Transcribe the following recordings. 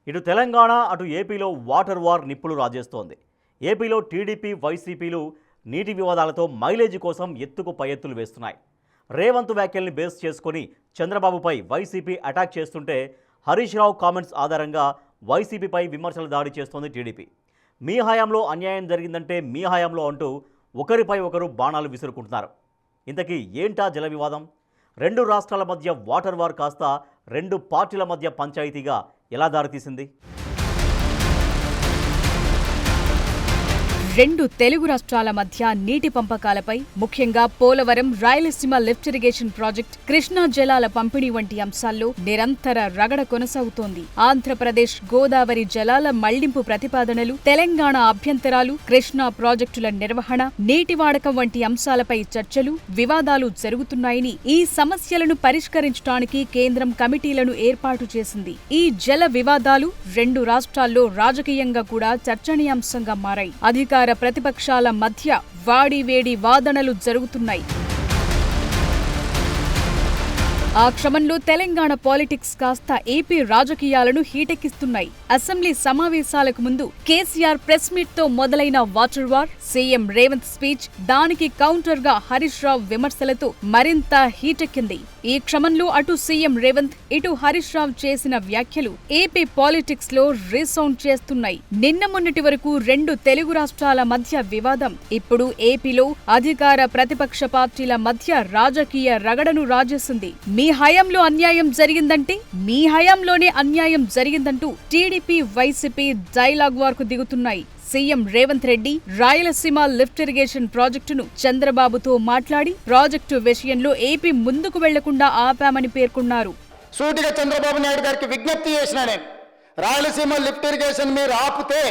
ఇటు తెలంగాణ అటు ఏపీలో వాటర్ వార్ నిప్పులు రాజేస్తోంది. ఏపీలో టీడీపీ వైసీపీలు నీటి వివాదాలతో మైలేజీ కోసం ఎత్తుకు పై ఎత్తులు వేస్తున్నాయి. రేవంత్ వ్యాఖ్యల్ని బేస్ చేసుకొని చంద్రబాబుపై వైసీపీ అటాక్ చేస్తుంటే హరీష్ రావు కామెంట్స్ ఆధారంగా వైసీపీపై విమర్శలు దాడి చేస్తోంది టీడీపీ. మీ హయాంలో అన్యాయం జరిగిందంటే మీ హయాంలో అంటూ ఒకరిపై ఒకరు బాణాలు విసురుకుంటున్నారు. ఇంతకీ ఏంటా జల వివాదం? రెండు రాష్ట్రాల మధ్య వాటర్ వార్ కాస్త రెండు పార్టీల మధ్య పంచాయతీగా ఎలా దారితీసింది? రెండు తెలుగు రాష్ట్రాల మధ్య నీటి పంపకాలపై, ముఖ్యంగా Polavaram, Rayalaseema lift irrigation project, Krishna జలాల పంపిణీ వంటి అంశాల్లో నిరంతర రగడ కొనసాగుతోంది. ఆంధ్రప్రదేశ్ గోదావరి జలాల మళ్లింపు ప్రతిపాదనలు, తెలంగాణ అభ్యంతరాలు, కృష్ణా ప్రాజెక్టుల నిర్వహణ, నీటి వాడకం వంటి అంశాలపై చర్చలు, వివాదాలు జరుగుతున్నాయని, ఈ సమస్యలను పరిష్కరించడానికి కేంద్రం కమిటీలను ఏర్పాటు చేసింది. ఈ జల వివాదాలు రెండు రాష్ట్రాల్లో రాజకీయంగా కూడా చర్చనీయాంశంగా మారాయి. అధికార ప్రతిపక్షాల మధ్య వాడివేడి వాదనలు జరుగుతున్నాయి. ఆ క్రమంలో తెలంగాణ పాలిటిక్స్ కాస్త ఏపీ రాజకీయాలను హీటెక్కిస్తున్నాయి. అసెంబ్లీ సమావేశాలకు ముందు కేసీఆర్ ప్రెస్ మీట్ తో మొదలైన water war, CM Revanth speech, దానికి కౌంటర్ గా హరీష్ రావు విమర్శలతో మరింత హీటెక్కింది. ఈ క్రమంలో అటు సీఎం రేవంత్, ఇటు హరీష్ రావు చేసిన వ్యాఖ్యలు ఏపీ పాలిటిక్స్ లో రీసౌండ్ చేస్తున్నాయి. నిన్న మొన్నటి వరకు రెండు తెలుగు రాష్ట్రాల మధ్య వివాదం ఇప్పుడు ఏపీలో అధికార ప్రతిపక్ష పార్టీల మధ్య రాజకీయ రగడను రాజేసింది. మీ హయాంలో అన్యాయం జరిగిందంటే మీ హయాంలోనే అన్యాయం జరిగిందంటూ టీడీపీ వైసీపీ డైలాగ్ వార్కు దిగుతున్నాయి. CM Revanth Reddy Rayalaseema lift irrigation ప్రాజెక్టును చంద్రబాబుతో మాట్లాడి ప్రాజెక్టు విషయంలో ఏపీ ముందుకు వెళ్లకుండా ఆపామని పేర్కొన్నారు. సూటిగా చంద్రబాబు నాయుడు గారికి విజ్ఞప్తి చేసిన నేను, రాయలసీమ లిఫ్ట్ ఇరిగేషన్ మీరు ఆపితే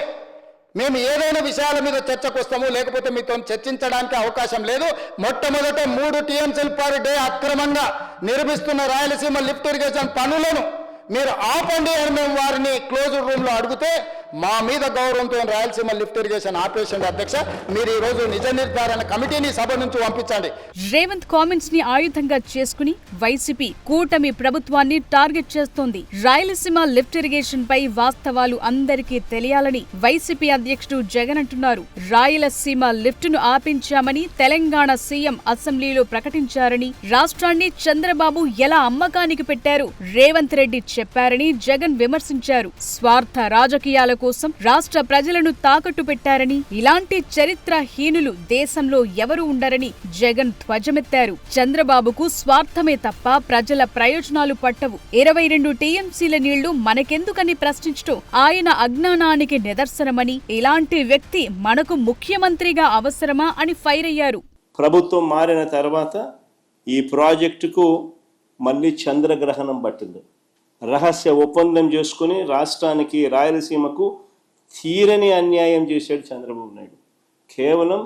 మేము ఏదైనా విషయాల మీద చర్చకు వస్తాము, లేకపోతే మీతో చర్చించడానికి అవకాశం లేదు. మొట్టమొదట 3 టీఎంసీల పర్ డే అక్రమంగా నిర్మిస్తున్న రాయలసీమ లిఫ్ట్ ఇరిగేషన్ పనులను మీరు ఆపండి అని మేము వారిని క్లోజ్డ్ రూమ్ లో అడిగితే మా మీద గౌరవంతో రాయలసీమ లిఫ్ట్ ఇరిగేషన్ ఆపేషన్ అధ్యక్ష, మీరు ఈ రోజు నిజ నిర్ధారణ కమిటీని సభ నుంచి పంపించండి. రేవంత్ కామెంట్స్ ని ఆయుధంగా చేసుకుని వైసీపీ కూటమి ప్రభుత్వాన్ని టార్గెట్ చేస్తోంది. రాయలసీమ లిఫ్ట్ ఇరిగేషన్ పై వాస్తవాలు అందరికీ తెలియాలని వైసీపీ అధ్యక్షుడు జగన్ అంటున్నారు. రాయలసీమ లిఫ్ట్ ను ఆపించామని తెలంగాణ సీఎం అసెంబ్లీలో ప్రకటించారని, రాష్ట్రాన్ని చంద్రబాబు ఎలా అమ్మకానికి పెట్టారు రేవంత్ రెడ్డి చెప్పారని జగన్ విమర్శించారు. స్వార్థ రాజకీయాల కోసం రాష్ట్ర ప్రజలను తాకట్టు పెట్టారని, ఇలాంటి చరిత్రహీనులు దేశంలో ఎవరు ఉండరని జగన్ ధ్వజమెత్తారు. చంద్రబాబుకు స్వార్థమే తప్ప ప్రజల ప్రయోజనాలు పట్టవు. 22 టీఎంసీల నీళ్లు మనకెందుకని ప్రశ్నించడం ఆయన అజ్ఞానానికి నిదర్శనమని, ఇలాంటి వ్యక్తి మనకు ముఖ్యమంత్రిగా అవసరమా అని ఫైర్ అయ్యారు. ప్రభుత్వం మారిన తర్వాత ఈ ప్రాజెక్టుకు మళ్ళీ చంద్రగ్రహణం పట్టింది. రహస్య ఒప్పందం చేసుకుని రాష్ట్రానికి, రాయలసీమకు తీరని అన్యాయం చేశాడు చంద్రబాబు నాయుడు. కేవలం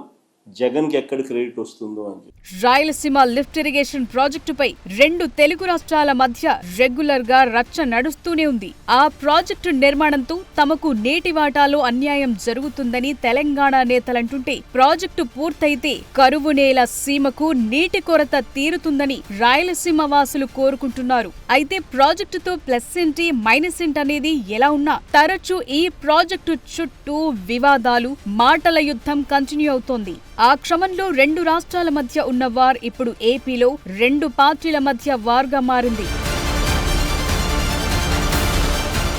జగన్కి ఎక్కడ క్రెడిట్ వస్తుందో అని. రాయలసీమ లిఫ్ట్ ఇరిగేషన్ ప్రాజెక్టుపై రెండు తెలుగు రాష్ట్రాల మధ్య రెగ్యులర్ గా రచ్చ నడుస్తూనే ఉంది. ఆ ప్రాజెక్టు నిర్మాణంతో తమకు నీటి వాటాలో అన్యాయం జరుగుతుందని తెలంగాణ నేతలంటుంటే, ప్రాజెక్టు పూర్తయితే కరువు నేల సీమకు నీటి కొరత తీరుతుందని రాయలసీమ వాసులు కోరుకుంటున్నారు. అయితే ప్రాజెక్టుతో ప్లస్ ఏంటి మైనస్ ఏంటి అనేది ఎలా ఉన్నా తరచూ ఈ ప్రాజెక్టు చుట్టూ వివాదాలు, మాటల యుద్ధం కంటిన్యూ అవుతోంది. ఆ క్రమంలో రెండు రాష్ట్రాల మధ్య ఉన్న వార్ ఇప్పుడు ఏపీలో రెండు పార్టీల మధ్య వార్గా మారింది.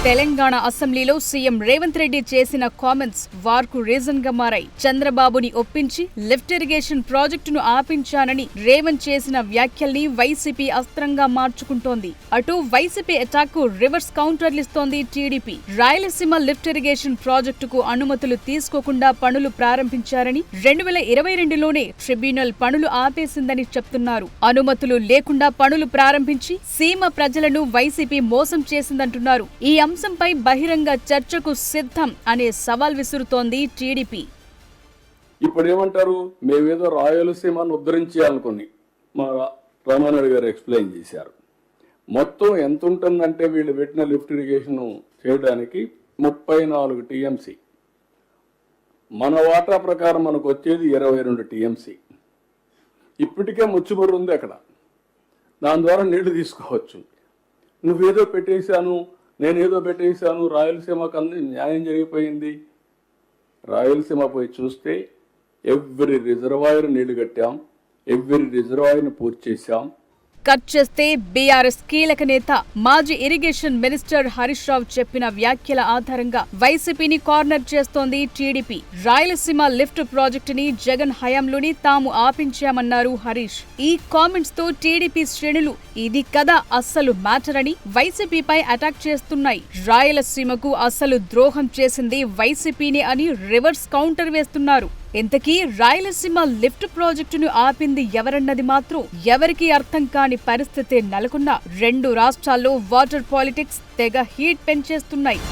తెలంగాణ అసెంబ్లీలో సీఎం రేవంత్ రెడ్డి చేసిన కామెంట్స్ వార్కు రీజన్ గా మారాయి. చంద్రబాబుని ఒప్పించి లిఫ్ట్ ఇరిగేషన్ ప్రాజెక్టును ఆపించానని రేవంత్ చేసిన వ్యాఖ్యల్ని వైసీపీ అస్త్రంగా మార్చుకుంటోంది. అటు వైసీపీ అటాక్ కు రివర్స్ కౌంటర్లిస్తోంది టీడీపీ. రాయలసీమ లిఫ్ట్ ఇరిగేషన్ ప్రాజెక్టుకు అనుమతులు తీసుకోకుండా పనులు ప్రారంభించారని, 2022లోనే ట్రిబ్యునల్ పనులు ఆపేసిందని చెప్తున్నారు. అనుమతులు లేకుండా పనులు ప్రారంభించి సీమ ప్రజలను వైసీపీ మోసం చేసిందంటున్నారు. ఈ అంశంపై బహిరంగ చర్చకు సిద్ధం అనే సవాల్ విసురుతోంది టీడీపీ. ఇప్పుడు ఏమంటారు, మేమేదో రాయలసీమను ఉద్ధరించాలనుకుని మా రామానాయుడు గారు ఎక్స్ప్లెయిన్ చేశారు. మొత్తం ఎంత ఉంటుందంటే వీళ్ళు పెట్టిన లిఫ్ట్ ఇరిగేషన్ చేయడానికి 34 టీఎంసీ. మన వాటా ప్రకారం మనకు వచ్చేది 22 టీఎంసీ. ఇప్పటికే ముచ్చుబడి ఉంది అక్కడ, దాని ద్వారా నీళ్లు తీసుకోవచ్చు. నువ్వేదో పెట్టేశాను, నేను ఏదో పెట్టేశాను, రాయలసీమకు అన్ని న్యాయం జరిగిపోయింది. రాయలసీమ పోయి చూస్తే ఎవ్రీ రిజర్వాయర్ నీళ్లు కట్టాం, ఎవ్రీ రిజర్వాయర్ని పూర్తి చేశాం. కట్ చేస్తే బీఆర్ఎస్ కీలక నేత మాజీ ఇరిగేషన్ మినిస్టర్ హరీష్ రావు చెప్పిన వ్యాఖ్యల ఆధారంగా వైసీపీని కార్నర్ చేస్తోంది టీడీపీ. రాయలసీమ లిఫ్ట్ ప్రాజెక్టుని జగన్ హయాంలోని తాము ఆపించామన్నారు హరీష్. ఈ కామెంట్స్ తో టీడీపీ శ్రేణులు ఇది కదా అస్సలు మ్యాటర్ అని వైసీపీపై అటాక్ చేస్తున్నాయి. రాయలసీమకు అసలు ద్రోహం చేసింది వైసీపీని అని రివర్స్ కౌంటర్ వేస్తున్నారు. ఇంతకీ రాయలసీమ లిఫ్ట్ ప్రాజెక్టును ఆపింది ఎవరన్నది మాత్రం ఎవరికీ అర్థం కాని పరిస్థితి నెలకొన్న రెండు రాష్ట్రాల్లో వాటర్ పాలిటిక్స్ తెగ హీట్ పెంచేస్తున్నాయి.